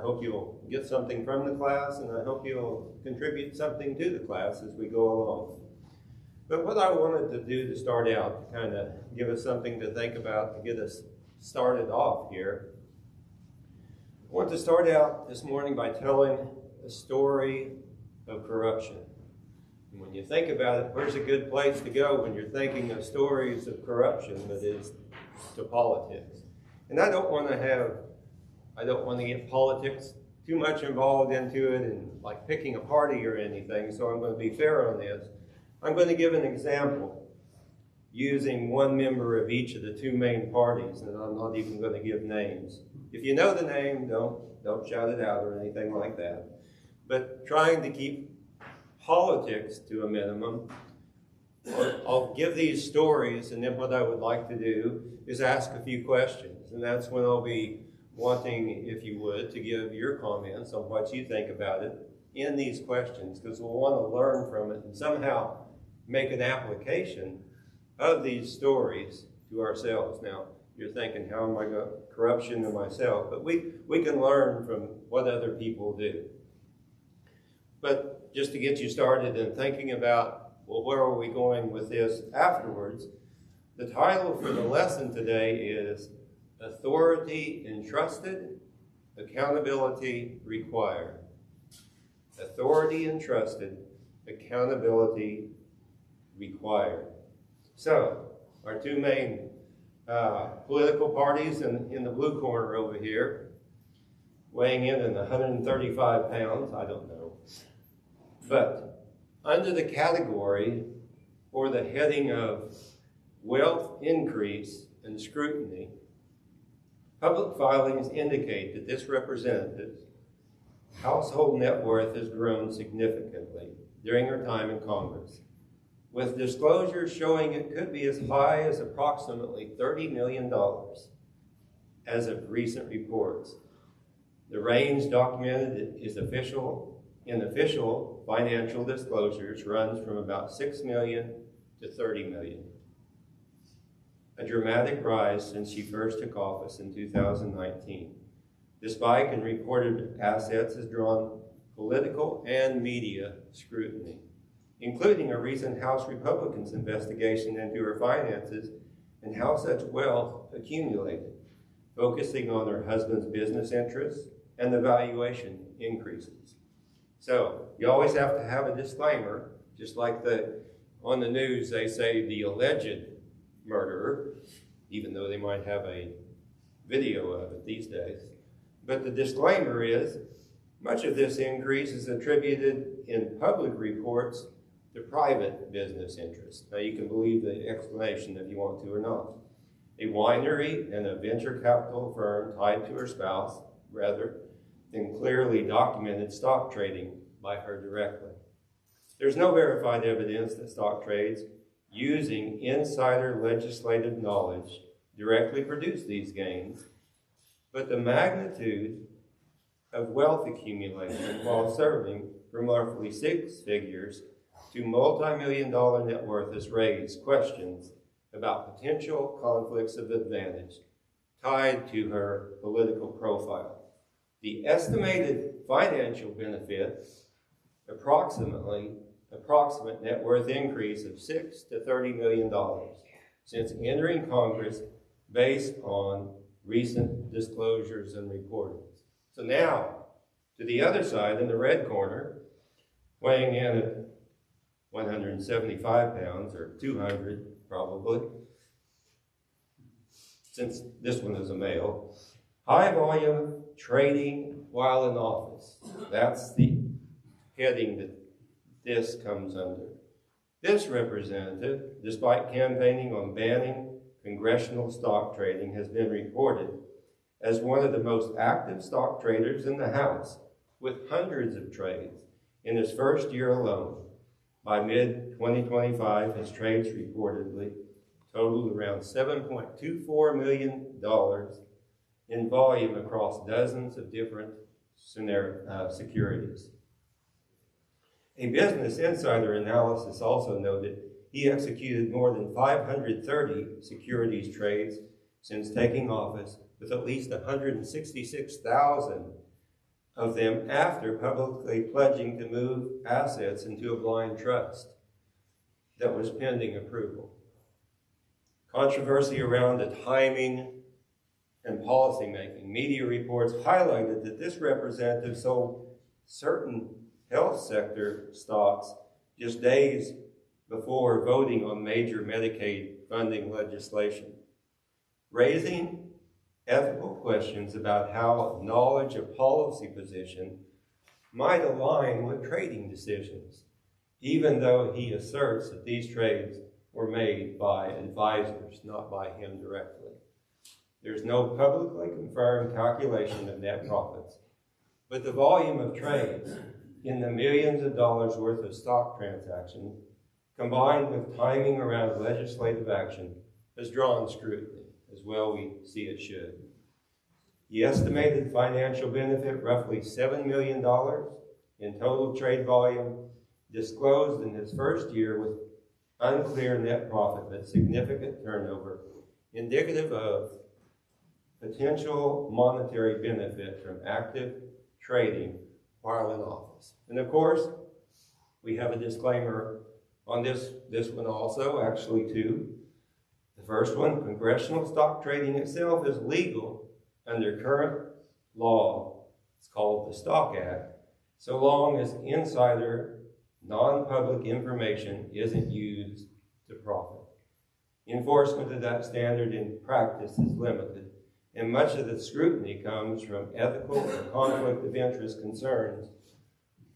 hope you'll get something from the class, and I hope you'll contribute something to the class as we go along. But what I wanted to do to start out, to kind of give us something to think about, to get us started off here, I want to start out this morning by telling a story of corruption. And when you think about it, where's a good place to go when you're thinking of stories of corruption that is to politics? And I don't want to get politics too much involved into it and like picking a party or anything, so I'm going to be fair on this. I'm going to give an example using one member of each of the two main parties, and I'm not even going to give names. If you know the name, don't shout it out or anything like that. But trying to keep politics to a minimum, I'll give these stories, and then what I would like to do is ask a few questions, and that's when I'll be wanting, if you would, to give your comments on what you think about it in these questions, because we'll want to learn from it and somehow make an application of these stories to ourselves. Now, you're thinking, how am I going to corruption to myself? But we can learn from what other people do. But just to get you started in thinking about, well, where are we going with this afterwards? The title for the lesson today is Authority Entrusted, Accountability Required. Authority entrusted, accountability required. So, our two main political parties in the blue corner over here, weighing in at 135 pounds, I don't know. But under the category or the heading of wealth increase and scrutiny, public filings indicate that this representative's household net worth has grown significantly during her time in Congress, with disclosures showing it could be as high as approximately $30 million as of recent reports. The range documented in official financial disclosures runs from about $6 million to $30 million. A dramatic rise since she first took office in 2019. The spike in reported assets has drawn political and media scrutiny, including a recent House Republicans' investigation into her finances and how such wealth accumulated, focusing on her husband's business interests and the valuation increases. So you always have to have a disclaimer, just like on the news they say the alleged murderer, even though they might have a video of it these days. But the disclaimer is, much of this increase is attributed in public reports to private business interests. Now you can believe the explanation if you want to or not. A winery and a venture capital firm tied to her spouse, rather than clearly documented stock trading by her directly. There's no verified evidence that stock trades using insider legislative knowledge directly produce these gains, but the magnitude of wealth accumulation while serving from roughly six figures to multi-million-dollar net worth has raised questions about potential conflicts of advantage tied to her political profile. The estimated financial benefit, approximate net worth increase of $6 to $30 million since entering Congress based on recent disclosures and reportings. So now, to the other side, in the red corner, weighing in at 175 pounds, or 200 probably, since this one is a male, high volume trading while in office. That's the heading that this comes under. This representative, despite campaigning on banning congressional stock trading, has been reported as one of the most active stock traders in the House, with hundreds of trades in his first year alone. By mid-2025, his trades reportedly totaled around $7.24 million in volume across dozens of different securities. A Business Insider analysis also noted he executed more than 530 securities trades since taking office, with at least 166,000 of them after publicly pledging to move assets into a blind trust that was pending approval. Controversy around the timing and policymaking. Media reports highlighted that this representative sold certain health sector stocks just days before voting on major Medicaid funding legislation, raising ethical questions about how knowledge of policy position might align with trading decisions, even though he asserts that these trades were made by advisors, not by him directly. There's no publicly confirmed calculation of net profits, but the volume of trades in the millions of dollars worth of stock transactions, combined with timing around legislative action, has drawn scrutiny, as well we see it should. The estimated financial benefit, roughly $7 million in total trade volume, disclosed in his first year with unclear net profit but significant turnover, indicative of potential monetary benefit from active trading while in office. And of course, we have a disclaimer on this one also, actually two. The first one, congressional stock trading itself is legal under current law. It's called the Stock Act, so long as insider non-public information isn't used to profit. Enforcement of that standard in practice is limited, and much of the scrutiny comes from ethical or conflict of interest concerns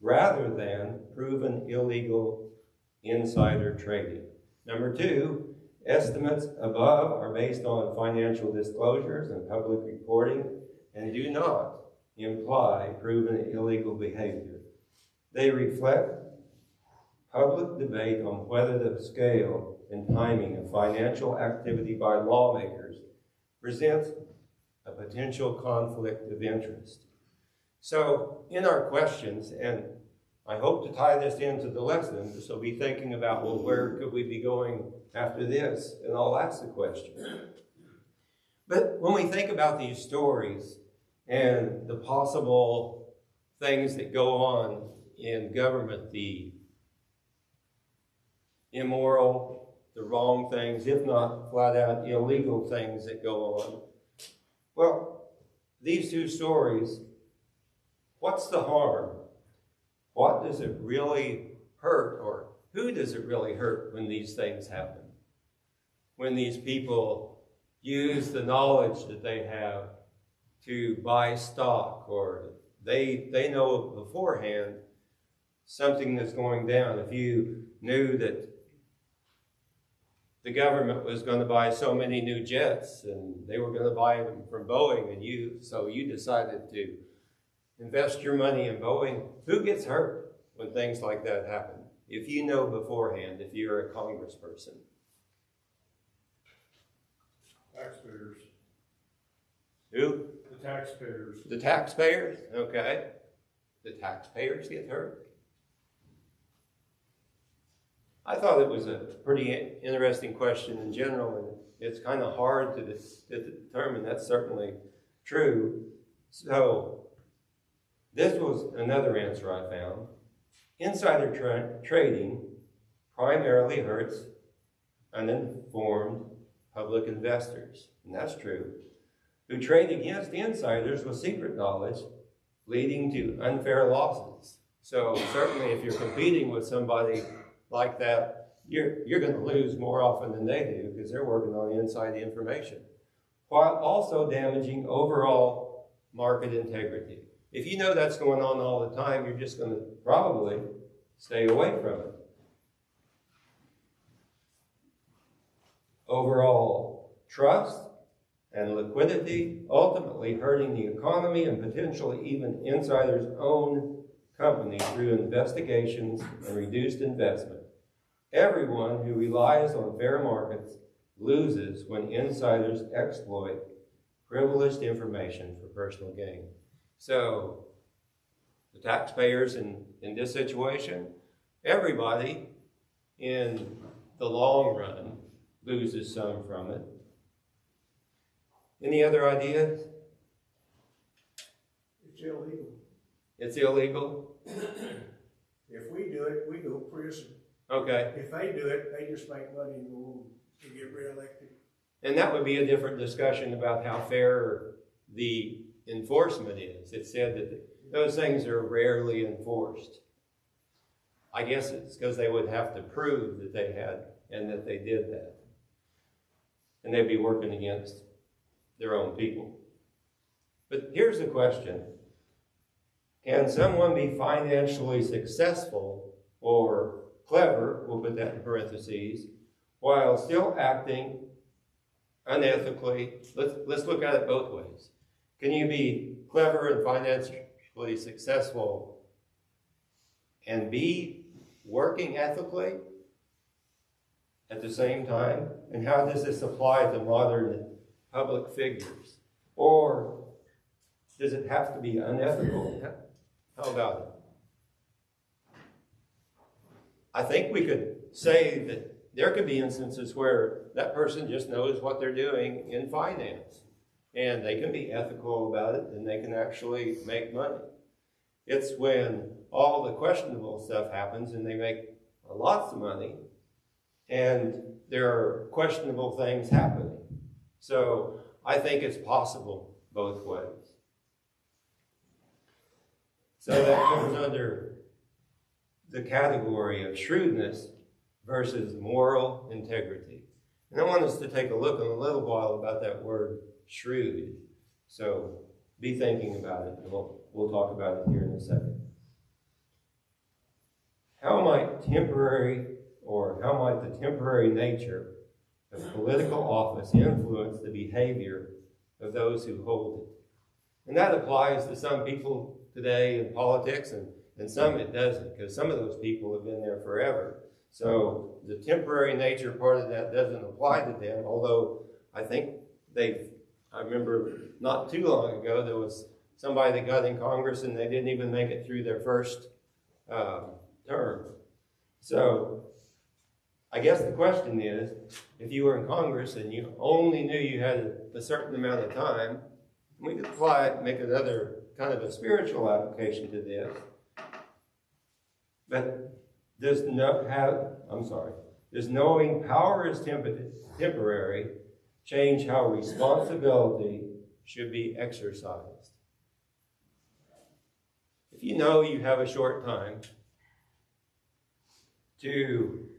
rather than proven illegal insider trading. Number two, estimates above are based on financial disclosures and public reporting and do not imply proven illegal behavior. They reflect public debate on whether the scale and timing of financial activity by lawmakers presents a potential conflict of interest. So in our questions, and I hope to tie this into the lesson, so be thinking about, well, where could we be going after this? And I'll ask the question. But when we think about these stories and the possible things that go on in government, the immoral, the wrong things, if not flat out illegal things that go on, well, these two stories, what's the harm? What does it really hurt, or who does it really hurt when these things happen? When these people use the knowledge that they have to buy stock, or they know beforehand something that's going down. If you knew that the government was going to buy so many new jets and they were going to buy them from Boeing, and so you decided to invest your money in Boeing, who gets hurt when things like that happen? If you know beforehand, if you're a congressperson. Taxpayers. Who? The taxpayers. The taxpayers? Okay. The taxpayers get hurt? I thought it was a pretty interesting question in general, and it's kind of hard to determine. That's certainly true. So this was another answer I found. Insider trading primarily hurts uninformed public investors, and that's true, who trade against insiders with secret knowledge, leading to unfair losses. So certainly if you're competing with somebody like that, you're going to lose more often than they do because they're working on inside information, while also damaging overall market integrity. If you know that's going on all the time, you're just going to probably stay away from it. Overall trust and liquidity, ultimately hurting the economy and potentially even insiders' own company through investigations and reduced investment. Everyone who relies on fair markets loses when insiders exploit privileged information for personal gain. So the taxpayers in this situation, everybody in the long run loses some from it. Any other ideas? It's illegal. It's illegal? If we do it, we go to prison. Okay. If they do it, they just make money and go on to get reelected. And that would be a different discussion about how fair the enforcement is. It said that those things are rarely enforced. I guess it's because they would have to prove that they had and that they did that. And they'd be working against their own people. But here's the question. Can someone be financially successful or clever, we'll put that in parentheses, while still acting unethically? Let's look at it both ways. Can you be clever and financially successful and be working ethically at the same time? And how does this apply to modern public figures? Or does it have to be unethical? How about it? I think we could say that there could be instances where that person just knows what they're doing in finance, and they can be ethical about it, and they can actually make money. It's when all the questionable stuff happens and they make lots of money, and there are questionable things happening. So I think it's possible both ways. So that comes under the category of shrewdness versus moral integrity. And I want us to take a look in a little while about that word shrewd. So be thinking about it, and we'll talk about it here in a second. How might the temporary nature of political office influence the behavior of those who hold it? And that applies to some people today in politics, and some it doesn't, because some of those people have been there forever. So the temporary nature part of that doesn't apply to them, although I think I remember not too long ago, there was somebody that got in Congress and they didn't even make it through their first term. So I guess the question is, if you were in Congress and you only knew you had a certain amount of time, we could apply it, make another kind of a spiritual application to this. But does knowing power is temporary change how responsibility should be exercised? If you know you have a short time to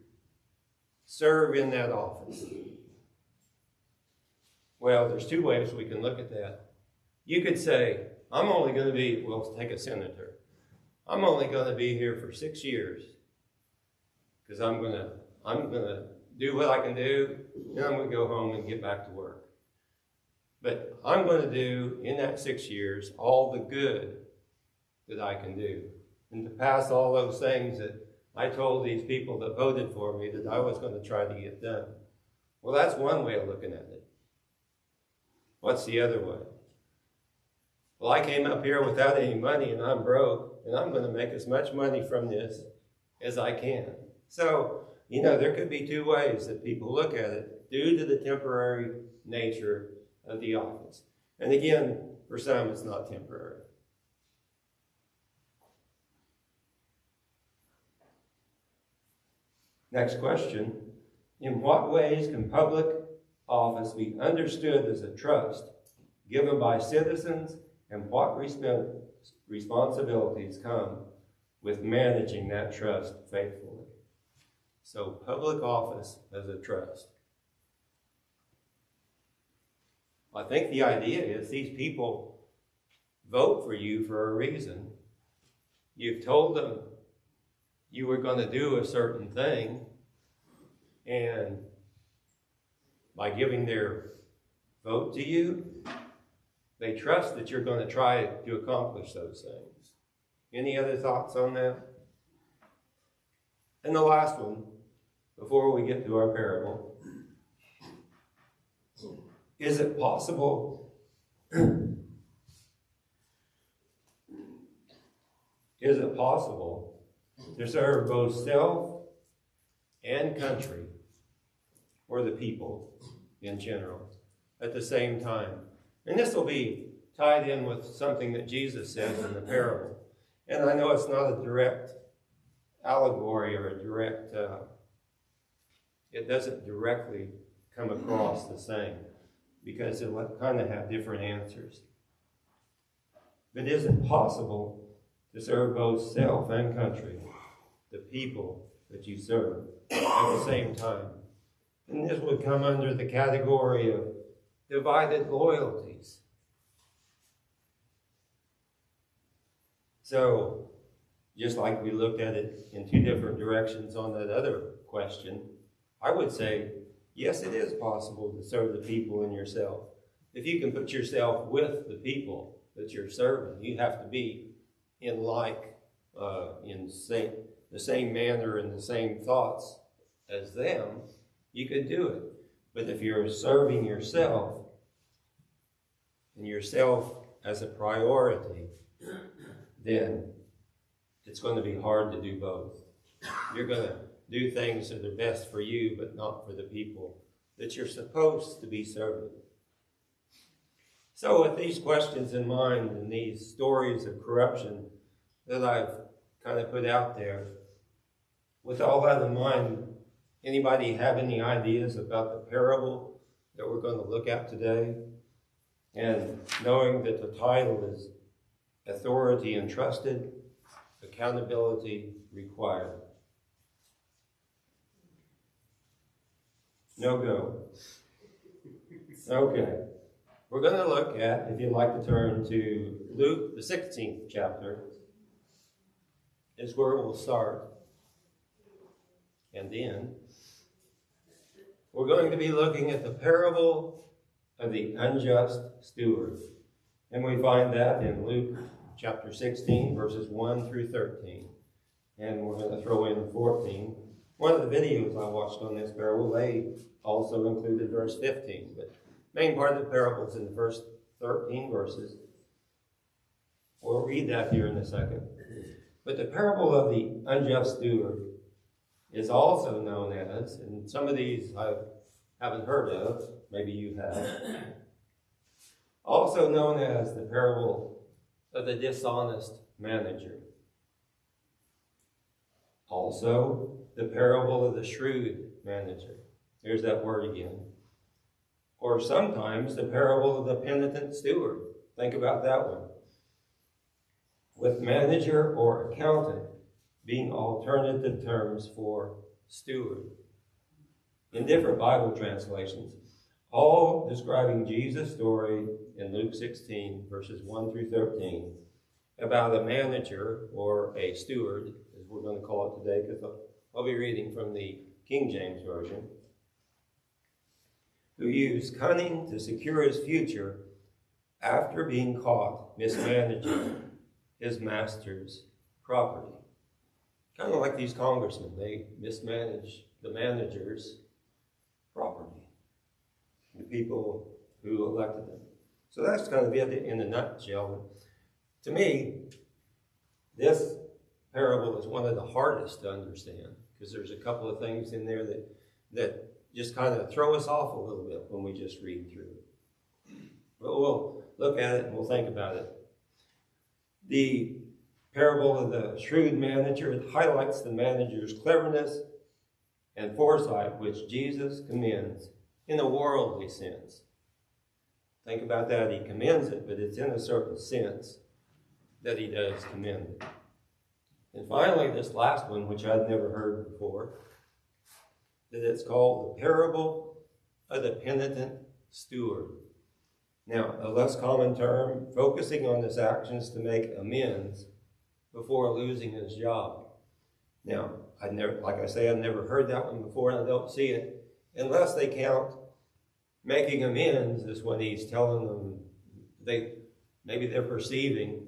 serve in that office, well, there's two ways we can look at that. You could say, I'm only going to be, well, take a senator. I'm only going to be here for 6 years because I'm going to do what I can do, and I'm going to go home and get back to work. But I'm going to do, in that 6 years, all the good that I can do, and to pass all those things that I told these people that voted for me that I was going to try to get done. Well, that's one way of looking at it. What's the other way? Well, I came up here without any money and I'm broke, and I'm going to make as much money from this as I can. So, there could be two ways that people look at it due to the temporary nature of the office. And again, for some, it's not temporary. Next question. In what ways can public office be understood as a trust given by citizens, and what responsibilities come with managing that trust faithfully? So, public office as a trust. I think the idea is these people vote for you for a reason. You've told them you were going to do a certain thing, and by giving their vote to you, they trust that you're going to try to accomplish those things. Any other thoughts on that? And the last one, before we get to our parable, is it possible to serve both self and country, or the people in general, at the same time? And this will be tied in with something that Jesus says in the parable. And I know it's not a direct allegory or a direct, it doesn't directly come across the same, because it'll kind of have different answers. But is it possible to serve both self and country, the people that you serve, at the same time? And this would come under the category of divided loyalties. So, just like we looked at it in two different directions on that other question, I would say, yes, it is possible to serve the people and yourself. If you can put yourself with the people that you're serving, you have to be in the same manner and the same thoughts as them, you could do it. But if you're serving yourself, and yourself as a priority, then it's going to be hard to do both. You're going to do things that are best for you, but not for the people that you're supposed to be serving. So with these questions in mind and these stories of corruption that I've kind of put out there, with all that in mind, anybody have any ideas about the parable that we're going to look at today? And knowing that the title is Authority Entrusted, Accountability Required. No go. Okay. We're going to look at, if you'd like to turn to Luke, the 16th chapter, is where we'll start. And then we're going to be looking at the parable of the unjust steward. And we find that in Luke chapter 16, verses 1 through 13. And we're going to throw in 14. One of the videos I watched on this parable, they also included verse 15. But the main part of the parable is in the first 13 verses. We'll read that here in a second. But the parable of the unjust steward is also known as, and some of these I haven't heard of, maybe you have, also known as the parable of the dishonest manager. Also, the parable of the shrewd manager. There's that word again. Or sometimes the parable of the penitent steward. Think about that one. With manager or accountant being alternative terms for steward. In different Bible translations, all describing Jesus' story in Luke 16, verses 1 through 13, about a manager or a steward, as we're going to call it today, because I'll be reading from the King James Version, who used cunning to secure his future after being caught mismanaging his master's property. Kind of like these congressmen, they mismanage the manager's property, the people who elected them. So that's kind of it in a nutshell. To me, this parable is one of the hardest to understand, because there's a couple of things in there that just kind of throw us off a little bit when we just read through it. But we'll look at it and we'll think about it. The parable of the shrewd manager highlights the manager's cleverness and foresight, which Jesus commends in a worldly sense. Think about that. He commends it, but it's in a certain sense that he does commend it. And finally, this last one, which I'd never heard before, that it's called the parable of the penitent steward. Now, a less common term, focusing on his actions to make amends before losing his job. Now, I've never heard that one before, and I don't see it, unless they count making amends as when he's telling them, maybe they're perceiving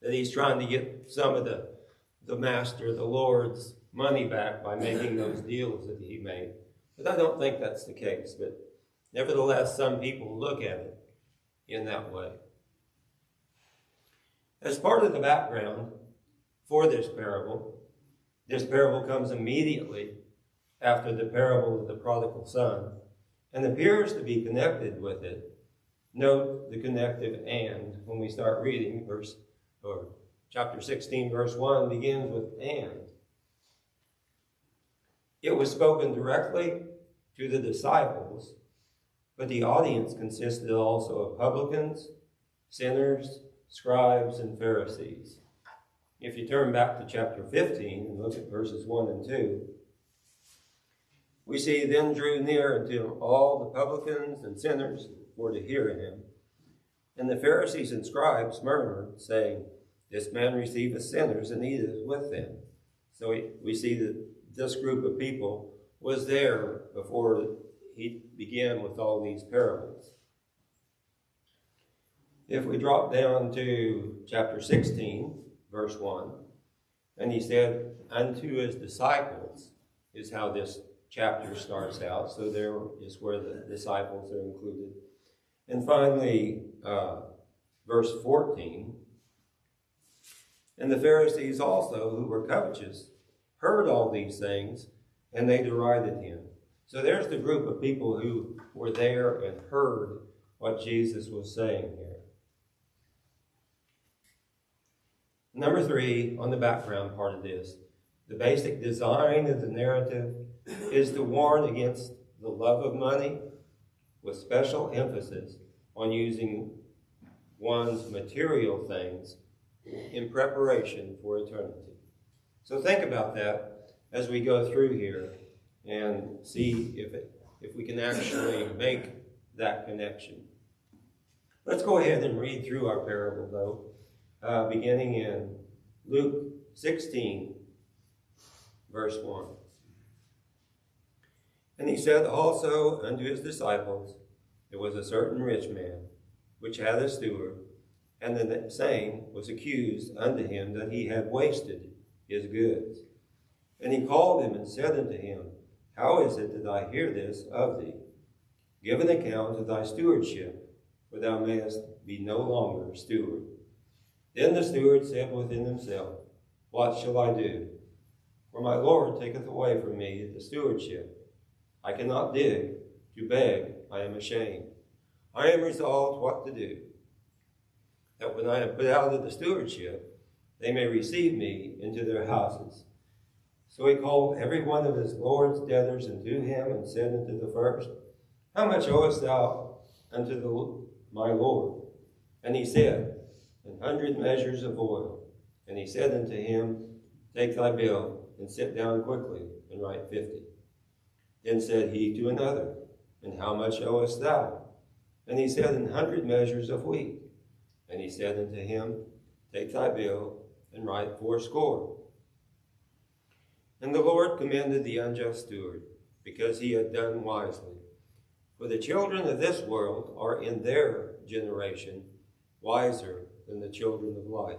that he's trying to get some of the master, the Lord's money back by making those deals that he made. But I don't think that's the case. But nevertheless, some people look at it in that way. As part of the background for this parable comes immediately after the parable of the prodigal son and appears to be connected with it. Note the connective "and" when we start reading chapter 16, verse 1 begins with "and." It was spoken directly to the disciples, but the audience consisted also of publicans, sinners, scribes, and Pharisees. If you turn back to chapter 15 and look at verses 1 and 2, we see, "Then drew near unto him all the publicans and sinners for to hear him. And the Pharisees and scribes murmured, saying, This man receiveth sinners and eateth with them." So we see that this group of people was there before he began with all these parables. If we drop down to chapter 16, verse 1, and he said, "Unto his disciples," is how this chapter starts out. So there is where the disciples are included. And finally, verse 14, "And the Pharisees also, who were covetous, heard all these things, and they derided him." So there's the group of people who were there and heard what Jesus was saying here. Number 3, on the background part of this, the basic design of the narrative is to warn against the love of money, with special emphasis on using one's material things in preparation for eternity. So think about that as we go through here and see if we can actually make that connection. Let's go ahead and read through our parable, though, beginning in Luke 16, verse 1. "And he said also unto his disciples, There was a certain rich man, which had a steward, and the same was accused unto him that he had wasted his goods. And he called him and said unto him, How is it that I hear this of thee? Give an account of thy stewardship, for thou mayest be no longer steward. Then the steward said within himself, What shall I do? For my Lord taketh away from me the stewardship. I cannot dig, to beg I am ashamed. I am resolved what to do, that when I am put out of the stewardship, they may receive me into their houses. So he called every one of his Lord's debtors unto him, and said unto the first, How much owest thou unto my Lord? And he said, 100 measures of oil. And he said unto him, Take thy bill, and sit down quickly, and write 50. Then said he to another, And how much owest thou? And he said, 100 measures of wheat. And he said unto him, Take thy bill, and write 80. And the Lord commended the unjust steward, because he had done wisely. For the children of this world are in their generation wiser than the children of light.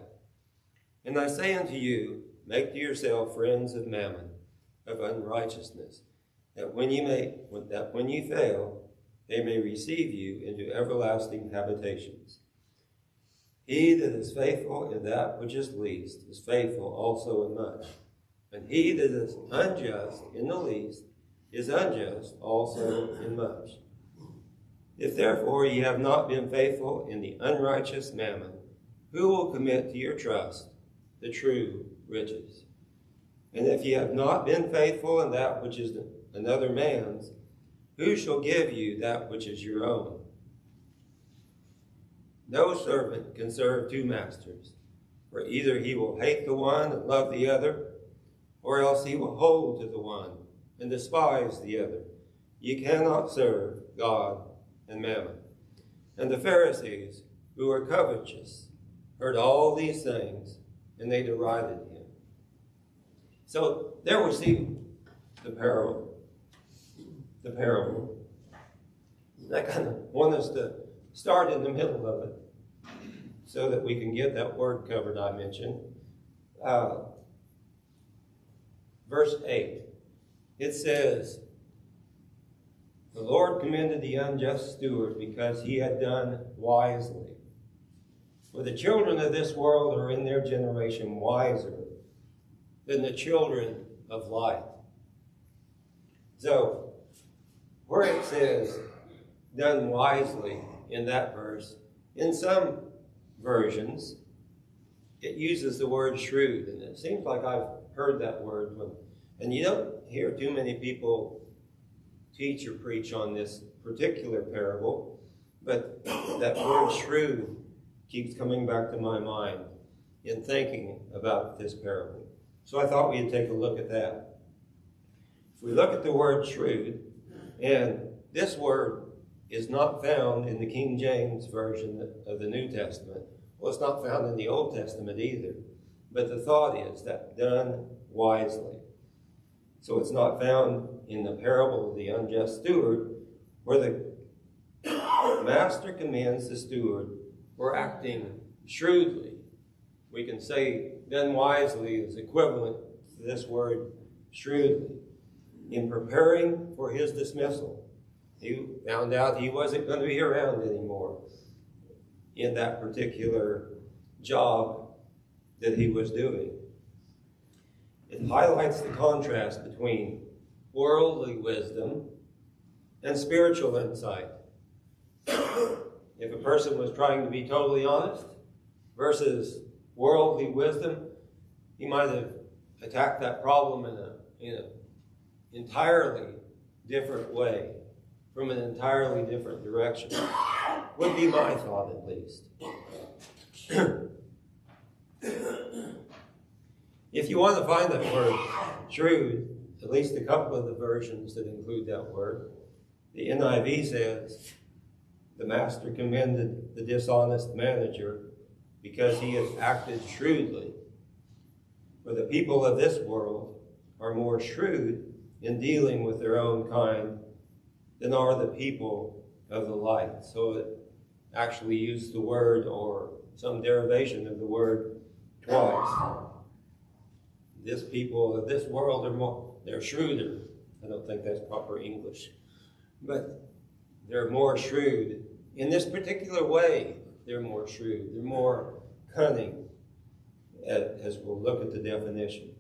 And I say unto you, make to yourself friends of mammon, of unrighteousness, that when you fail, they may receive you into everlasting habitations. He that is faithful in that which is least is faithful also in much. And he that is unjust in the least is unjust also in much. If therefore ye have not been faithful in the unrighteous mammon, who will commit to your trust the true riches? And if ye have not been faithful in that which is another man's, who shall give you that which is your own? No servant can serve two masters, for either he will hate the one and love the other, or else he will hold to the one and despise the other. Ye cannot serve God and mammon. And the Pharisees, who were covetous, heard all these things, and they derided him. So there we see the parable. I kind of want us to start in the middle of it so that we can get that word covered I mentioned. Verse 8, it says, the Lord commended the unjust steward because he had done wisely. For the children of this world are in their generation wiser than the children of light. So, where it says done wisely in that verse, in some versions, it uses the word shrewd, and it seems like I've heard that word. And you don't hear too many people teach or preach on this particular parable, but that word shrewd keeps coming back to my mind in thinking about this parable. So I thought we'd take a look at that. If we look at the word shrewd, and this word is not found in the King James Version of the New Testament. Well, it's not found in the Old Testament either. But the thought is that done wisely. So it's not found in the parable of the unjust steward, where the master commends the steward for acting shrewdly. We can say done wisely is equivalent to this word shrewdly. In preparing for his dismissal, he found out he wasn't going to be around anymore in that particular job that he was doing. It highlights the contrast between worldly wisdom and spiritual insight. If a person was trying to be totally honest versus worldly wisdom, he might have attacked that problem in an entirely different way, from an entirely different direction. Would be my thought, at least. If you want to find that word shrewd, at least a couple of the versions that include that word, the NIV says, the master commended the dishonest manager because he has acted shrewdly. For the people of this world are more shrewd in dealing with their own kind than are the people of the light. So it actually used the word, or some derivation of the word, twice. This people of this world they're shrewder. I don't think that's proper English. But they're more shrewd. In this particular way, they're more shrewd. They're more cunning, as we'll look at the definition.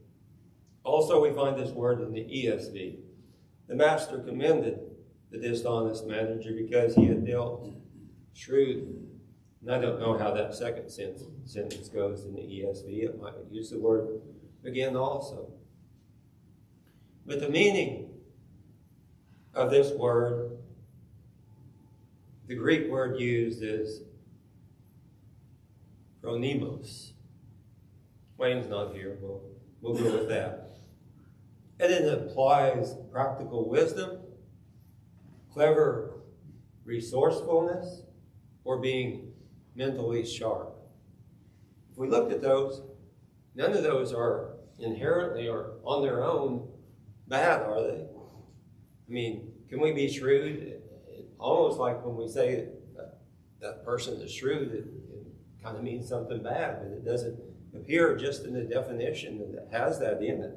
Also, we find this word in the ESV. The master commended the dishonest manager because he had dealt shrewdly. And I don't know how that second sentence goes in the ESV. It might use the word again also. But the meaning of this word, the Greek word used is phronimos. Wayne's not here. We'll go with that. And it implies practical wisdom, clever resourcefulness, or being mentally sharp. If we looked at those, none of those are inherently or on their own bad, are they? I mean, can we be shrewd? Almost like when we say that person is shrewd, it kind of means something bad, but it doesn't appear just in the definition that it has that in it.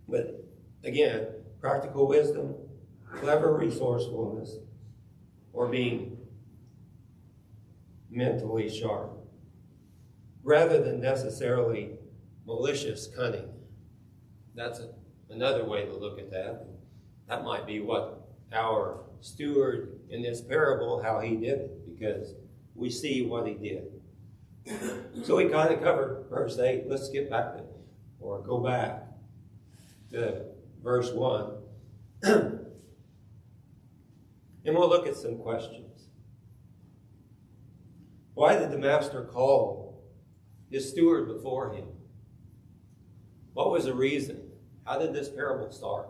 But again, practical wisdom, clever resourcefulness, or being mentally sharp, rather than necessarily malicious cunning. That's another way to look at that. That might be what our steward in this parable, how he did it, because we see what he did. So we kind of covered verse 8. Let's get back to, or go back to verse 1. And we'll look at some questions. Why did the master call his steward before him? What was the reason? How did this parable start?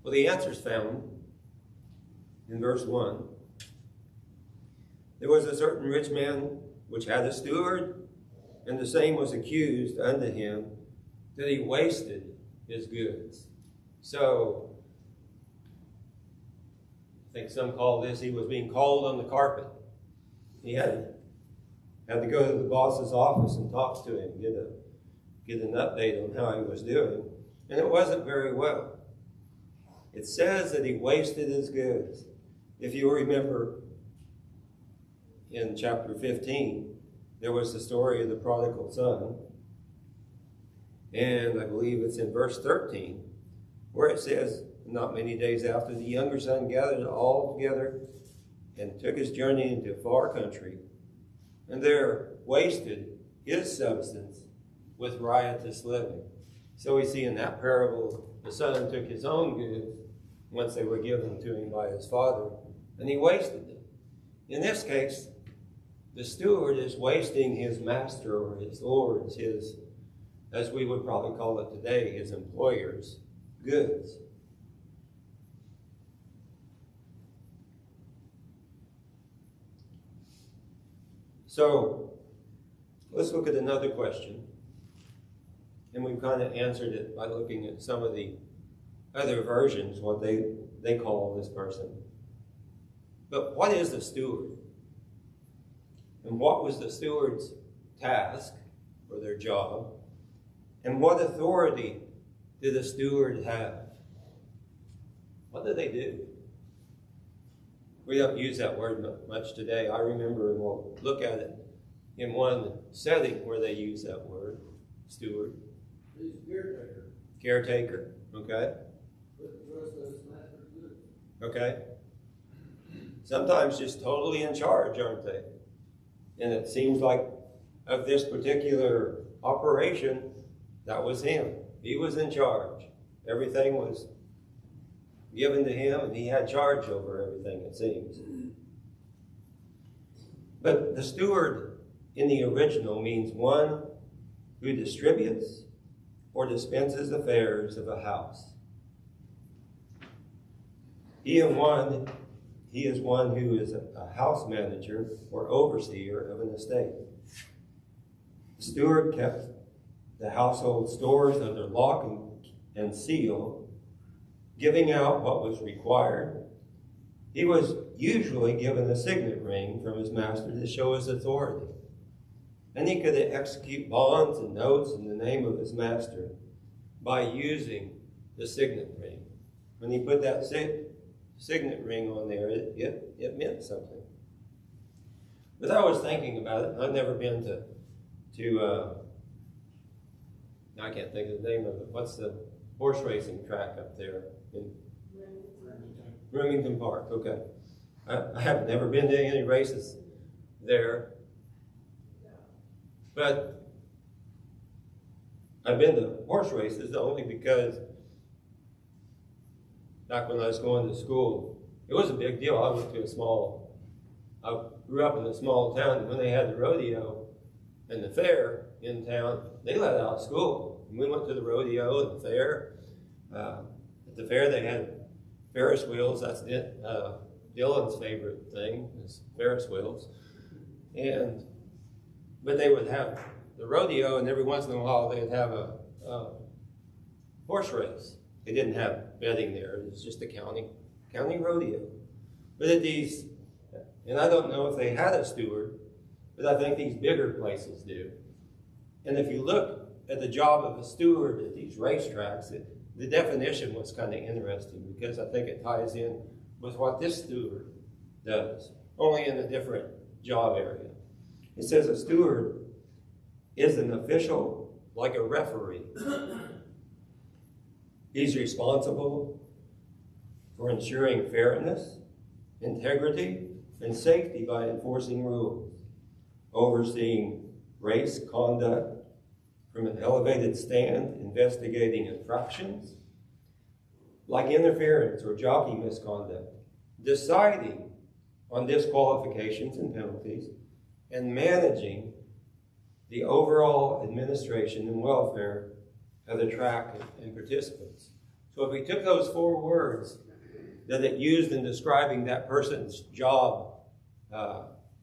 Well, the answer is found in verse 1. There was a certain rich man which had a steward, and the same was accused unto him that he wasted his goods. So, I think some call this, he was being called on the carpet. He had to go to the boss's office and talk to him, get an update on how he was doing. And it wasn't very well. It says that he wasted his goods. If you remember in chapter 15, there was the story of the prodigal son. And I believe it's in verse 13, where it says, not many days after, the younger son gathered all together and took his journey into a far country, and there wasted his substance with riotous living. So we see in that parable, the son took his own goods once they were given to him by his father, and he wasted them. In this case, the steward is wasting his master or his lord's, his, as we would probably call it today, his employer's goods. So let's look at another question. And we've kind of answered it by looking at some of the other versions, what they call this person. But what is the steward? And what was the steward's task or their job? And what authority did the steward have? What did they do? We don't use that word much today. I remember, and we'll look at it in one setting where they use that word, steward. He's caretaker. Caretaker, okay? Okay. Sometimes just totally in charge, aren't they? And it seems like of this particular operation, that was him. He was in charge. Everything was given to him, and he had charge over everything, it seems. But the steward in the original means one who distributes or dispenses affairs of a house. He is one who is a house manager or overseer of an estate. The steward kept the household stores under lock and seal, giving out what was required. He was usually given a signet ring from his master to show his authority. And he could execute bonds and notes in the name of his master by using the signet ring. When he put that signet ring on there, it meant something. But I was thinking about it. I've never been to I can't think of the name of it. What's the horse racing track up there in Remington Park? Okay. I have never been to any races there. But I've been to horse races only because back when I was going to school, it was a big deal. I grew up in a small town, and when they had the rodeo and the fair in town, they let out school. And we went to the rodeo and the fair. At the fair, they had Ferris wheels. That's Dylan's favorite thing, is Ferris wheels. But they would have the rodeo, and every once in a while they'd have a horse race. They didn't have betting there. It was just a county rodeo. But at these, and I don't know if they had a steward, but I think these bigger places do. And if you look at the job of a steward at these racetracks, the definition was kind of interesting because I think it ties in with what this steward does, only in a different job area. It says a steward is an official like a referee. He's responsible for ensuring fairness, integrity, and safety by enforcing rules, overseeing race conduct from an elevated stand, investigating infractions like interference or jockey misconduct, deciding on disqualifications and penalties, and managing the overall administration and welfare of the track and participants. So if we took those four words that it used in describing that person's job,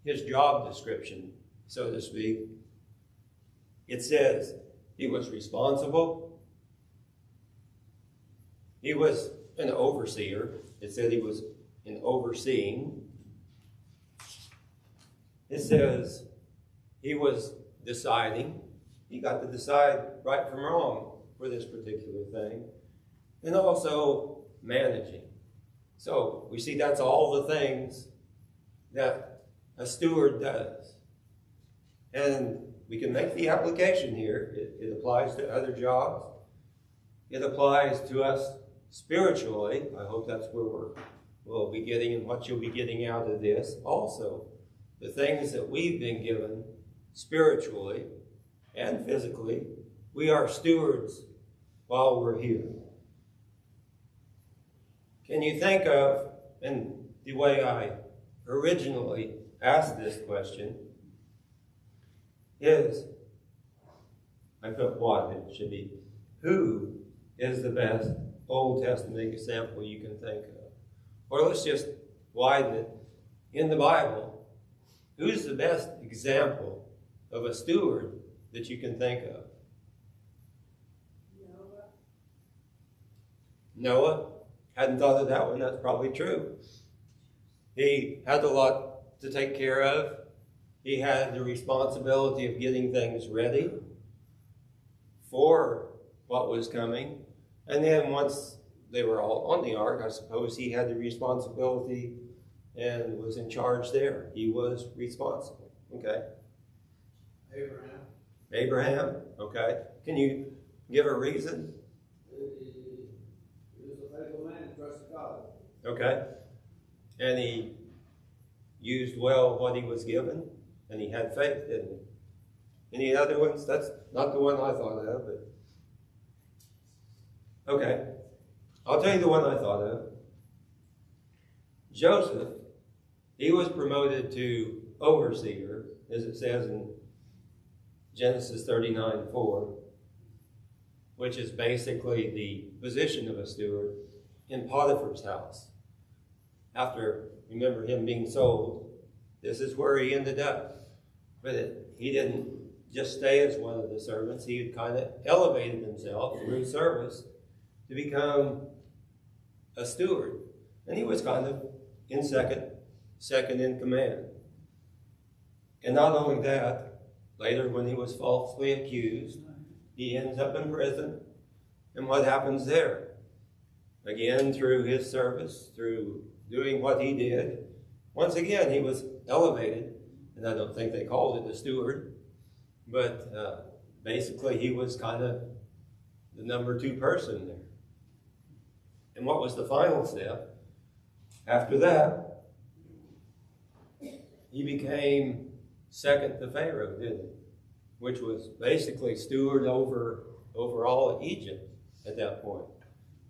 his job description, so to speak, it says he was responsible, he was an overseer, it said he was an overseeing, it says he was deciding, he got to decide right from wrong for this particular thing, and also managing. So we see that's all the things that a steward does. And we can make the application here. It applies to other jobs. It applies to us spiritually. I hope that's where we're will be getting and what you'll be getting out of this also. The things that we've been given spiritually and physically, we are stewards while we're here. Can you think of, and the way I originally asked this question is, I put what it should be, who is the best Old Testament example you can think of? Or let's just widen it. In the Bible, who's the best example of a steward that you can think of? Noah? Hadn't thought of that one. That's probably true. He had a lot to take care of. He had the responsibility of getting things ready for what was coming. And then once they were all on the ark, I suppose he had the responsibility and was in charge there. He was responsible. Okay. Abraham. Okay. Can you give a reason? He was a faithful man and trusted God. Okay. And he used well what he was given, and he had faith, didn't he? Any other ones? That's not the one I thought of, but okay. I'll tell you the one I thought of. Joseph, he was promoted to overseer, as it says in Genesis 39:4, which is basically the position of a steward in Potiphar's house. After, remember him being sold, this is where he ended up. But he didn't just stay as one of the servants. He had kind of elevated himself through service to become a steward. And he was kind of in second in command. And not only that, later when he was falsely accused, he ends up in prison. And what happens there? Again, through his service, through doing what he did, once again he was elevated. And I don't think they called it a steward, but basically he was kind of the number 2 person there. And what was the final step? After that, he became second to Pharaoh, didn't he? Which was basically steward over all of Egypt at that point,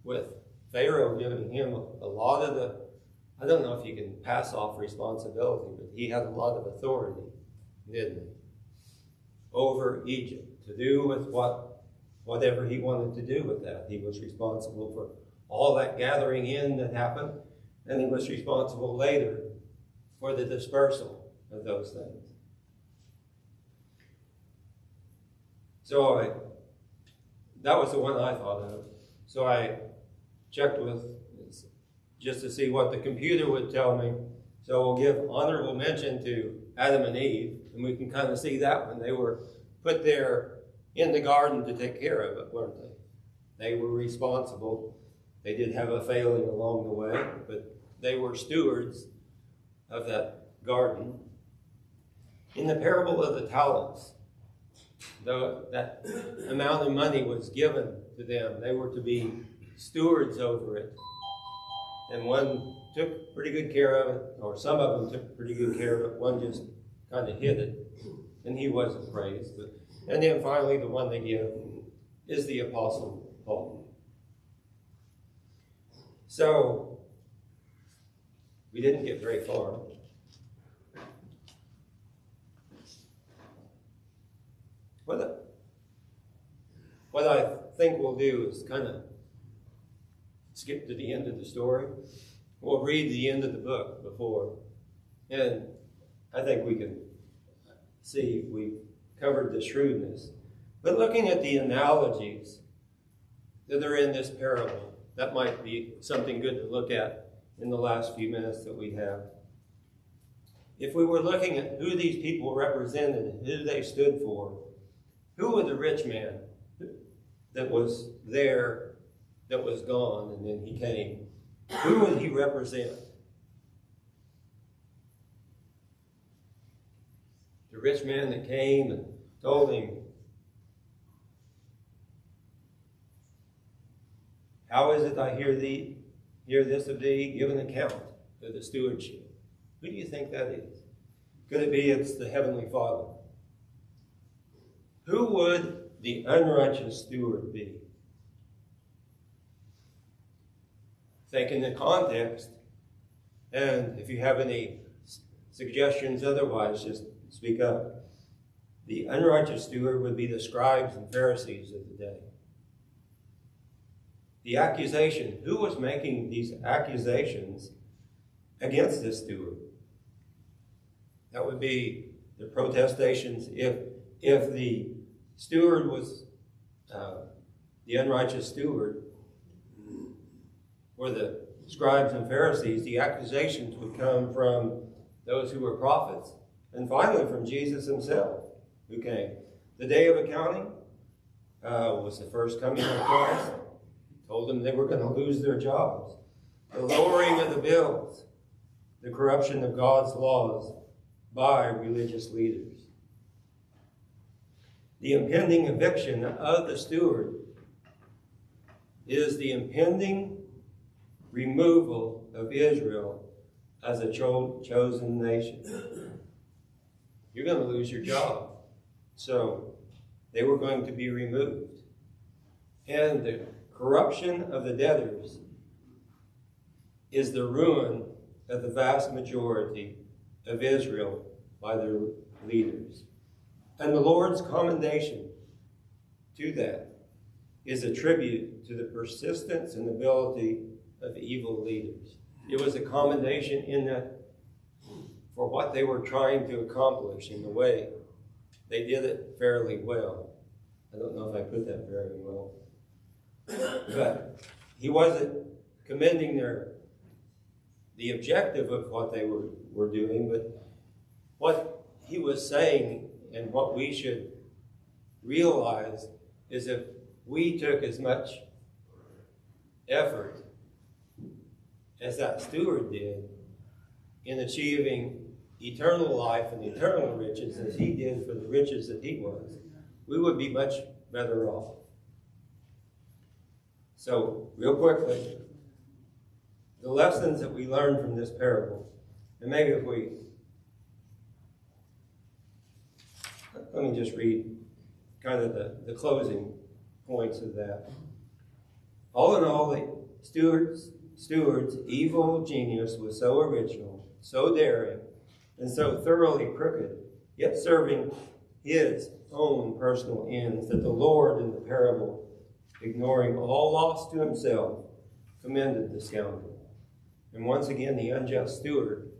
with Pharaoh giving him a lot of the, I don't know if you can pass off responsibility, but he had a lot of authority, didn't he? Over Egypt, to do with whatever he wanted to do with that. He was responsible for all that gathering in that happened, and he was responsible later for the dispersal of those things. So that was the one I thought of. So I checked with, just to see what the computer would tell me. So we'll give honorable mention to Adam and Eve, and we can kind of see that when they were put there in the garden to take care of it, weren't they? They were responsible. They did have a failing along the way, but they were stewards of that garden. In the parable of the talents, though that amount of money was given to them, they were to be stewards over it. And one took pretty good care of it, or some of them took pretty good care of it. One just kind of hid it, and he wasn't praised. And then finally, the one they give is the Apostle Paul. So, we didn't get very far. What I think we'll do is kind of skip to the end of the story. We'll read the end of the book before. And I think we can see we've covered the shrewdness. But looking at the analogies that are in this parable, that might be something good to look at in the last few minutes that we have. If we were looking at who these people represented and who they stood for, who was the rich man that was there, that was gone, and then he came? Who would he represent? The rich man that came and told him, "How is it I hear Here this would be give an account of the stewardship. Who do you think that is? Could it be it's the Heavenly Father? Who would the unrighteous steward be? Think in the context, and if you have any suggestions otherwise, just speak up. The unrighteous steward would be the scribes and Pharisees of the day. The accusation, who was making these accusations against this steward? That would be the protestations. If the steward was the unrighteous steward, or the scribes and Pharisees, the accusations would come from those who were prophets, and finally from Jesus himself, who came. The day of accounting was the first coming of Christ. Told them they were going to lose their jobs. The lowering of the bills, the corruption of God's laws by religious leaders. The impending eviction of the steward is the impending removal of Israel as a chosen nation. You're going to lose your job. So they were going to be removed. And the corruption of the debtors is the ruin of the vast majority of Israel by their leaders. And the Lord's commendation to that is a tribute to the persistence and ability of evil leaders. It was a commendation in that for what they were trying to accomplish in the way. They did it fairly well. I don't know if I put that very well. But he wasn't commending the objective of what they were doing, but what he was saying and what we should realize is if we took as much effort as that steward did in achieving eternal life and eternal riches as he did for the riches that he was, we would be much better off. So, real quickly, the lessons that we learned from this parable, and maybe if we, let me just read kind of the closing points of that. All in all, the steward's evil genius was so original, so daring, and so thoroughly crooked, yet serving his own personal ends, that the Lord in the parable, ignoring all loss to himself, commended the scoundrel. And once again, the unjust steward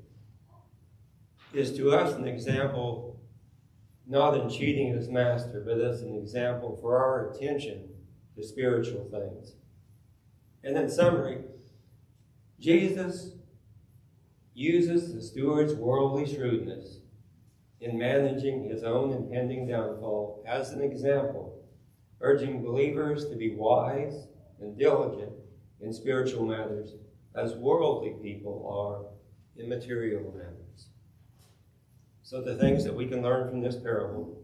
is to us an example, not in cheating his master, but as an example for our attention to spiritual things. And in summary, Jesus uses the steward's worldly shrewdness in managing his own impending downfall as an example, urging believers to be wise and diligent in spiritual matters as worldly people are in material matters. So the things that we can learn from this parable: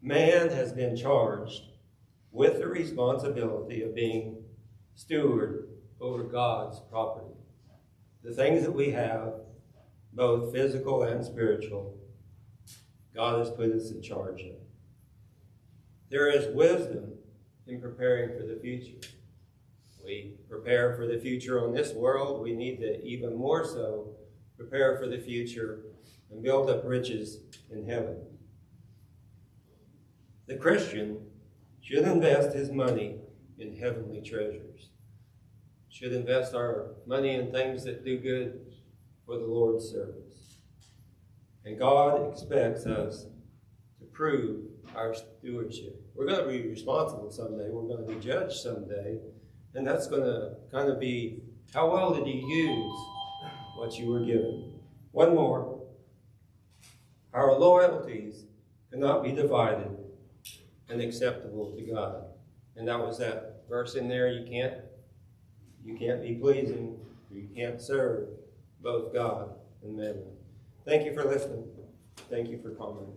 man has been charged with the responsibility of being steward over God's property. The things that we have, both physical and spiritual, God has put us in charge of. There is wisdom in preparing for the future. We prepare for the future on this world. We need to even more so prepare for the future and build up riches in heaven. The Christian should invest his money in heavenly treasures. Should invest our money in things that do good for the Lord's service. And God expects us to prove our stewardship. We're going to be responsible someday. We're going to be judged someday. And that's going to kind of be, how well did you use what you were given? One more. Our loyalties cannot be divided and acceptable to God. And that was that verse in there. You can't be pleasing, or you can't serve both God and mammon. Thank you for listening. Thank you for commenting.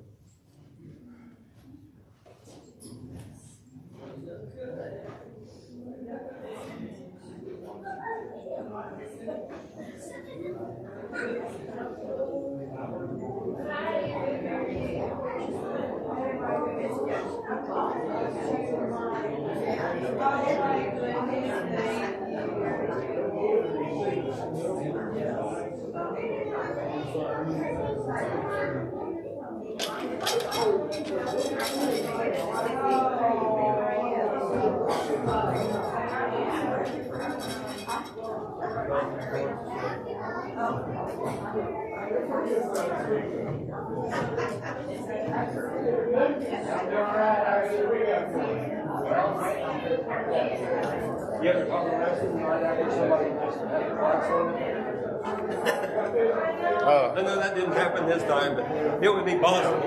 You ever talk about something like that with somebody just had a box on it? I know that didn't happen this time, but it would be possible.